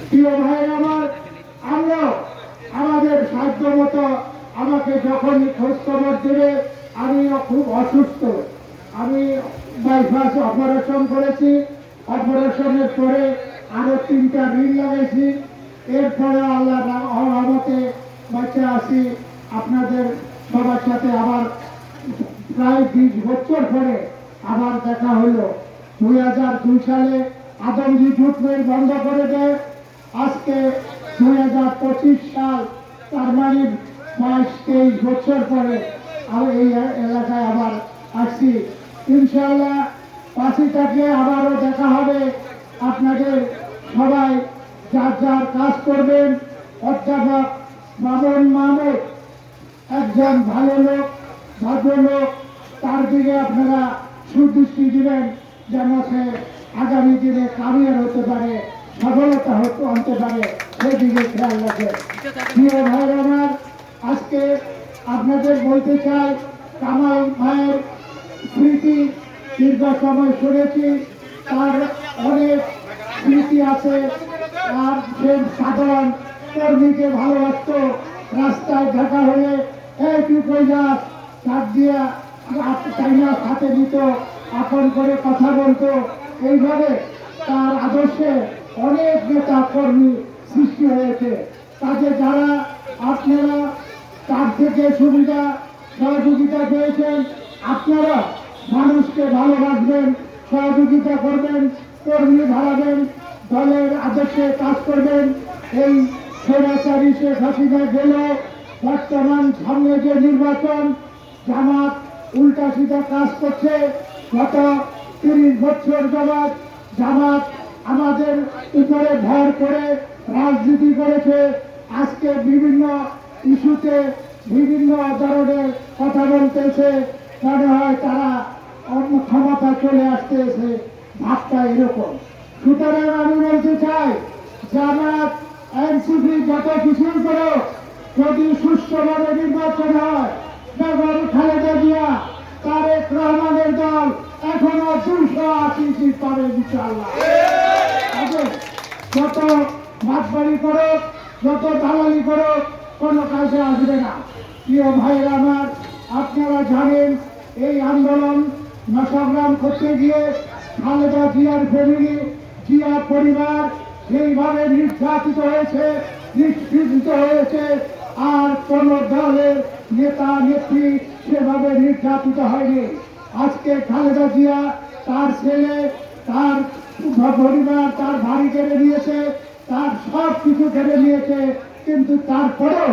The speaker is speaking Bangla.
প্রিয় ভাই আমার, আমরা আমাদের সাধ্য মতো আমাকে যখনই খোঁজ খবর দেবে, আমি খুব অসুস্থ, আমি বাইপাস অপারেশন করেছি, অপারেশনের পরে আরো 3টা ঋণ লাগাইছি, এরপরে আল্লাহ রহমতে বাঁচে আসি। আপনাদের সবার সাথে আবার প্রায় 20 বছর পরে আবার দেখা হলো। 2002 সালে আদমজি জুট মিল বন্ধ করে দেয়। আজকে 2025 সাল, তার মানে 22-23 বছর পরে আমি এই এলাকায় আবার আসছি। ইনশাআল্লাহ পাশে থাকলে আবারও দেখা হবে। আপনাদের সবাই যার যার কাজ করবেন। অধ্যাপক মামুন মাহমুদ একজন ভালো লোক, ভদ্রলোক, তার দিকে আপনারা সুদৃষ্টি দিবেন যেন সে আগামী দিনে কামিয়ার হতে পারে, সফলতা আনতে পারে, সেদিকে খেয়াল রাখে। প্রিয় ভাই আমার, আজকে আপনাদের বলতে চাই, কামাল ভাইয়ের স্মৃতি দীর্ঘ সময় শুনেছি, তার অনেক স্মৃতি আছে। আর সে সাধারণ কর্মীকে ভালোবাসত। রাস্তায় দেখা হলে এইটুকু যাস তার দিয়া চাইনা হাতে দিত, আপন করে কথা বলতো। এইভাবে তার আদর্শে অনেক নেতা কর্মী সৃষ্টি হয়েছে। তাতে যারা আপনারা তার থেকে সুবিধা সহযোগিতা পেয়েছেন, আপনারা মানুষকে ভালোবাসবেন, সহযোগিতা করবেন, কর্মী বাড়াবেন, দলের আদর্শে কাজ করবেন। এই স্বৈরাচারী শেখ হাসিনা গেল, বর্তমান সামনে যে নির্বাচন, জামাত উল্টা সিধা কাজ করছে। গত 30 বছর যাবৎ জামাত আমাদের উপরে ভর করে রাজনীতি করেছে। আজকে বিভিন্ন ইস্যুতে বিভিন্ন ধরনের কথা বলতেছে, মনে হয় তারা অন্য ক্ষমতা চলে আসতেছে, ভাবটা এরকম। সুতরাং আমি বলতে চাই, জামাত এনসিপি যত কিছুই করো, যদি সুষ্ঠুভাবে নির্বাচন হয়, বেগম খালেদা জিয়া তারেক রহমানের দল এখনো 280 সিট পাবে ইনশাআল্লাহ। যত বাদবাড়ি করো, যত দালালি করো, কোনো কাজে আসবে না। প্রিয় ভাইয়েরা আমার, আপনারা জানেন এই আন্দোলন সংগ্রাম করতে গিয়ে খালেদা জিয়ার ফ্যামিলি, জিয়া পরিবার সেইভাবে নির্যাতিত হয়েছে, নিষ্পীড়িত হয়েছে। আর কোন দলের নেতা নেত্রী সেভাবে নির্যাতিত হয়নি। আজকে খালেদা জিয়া তার ছেলে, তার পরিবার, তার বাড়ি কেড়ে নিয়েছে, তার সব কিছু কেড়ে নিয়েছে, কিন্তু তারপরেও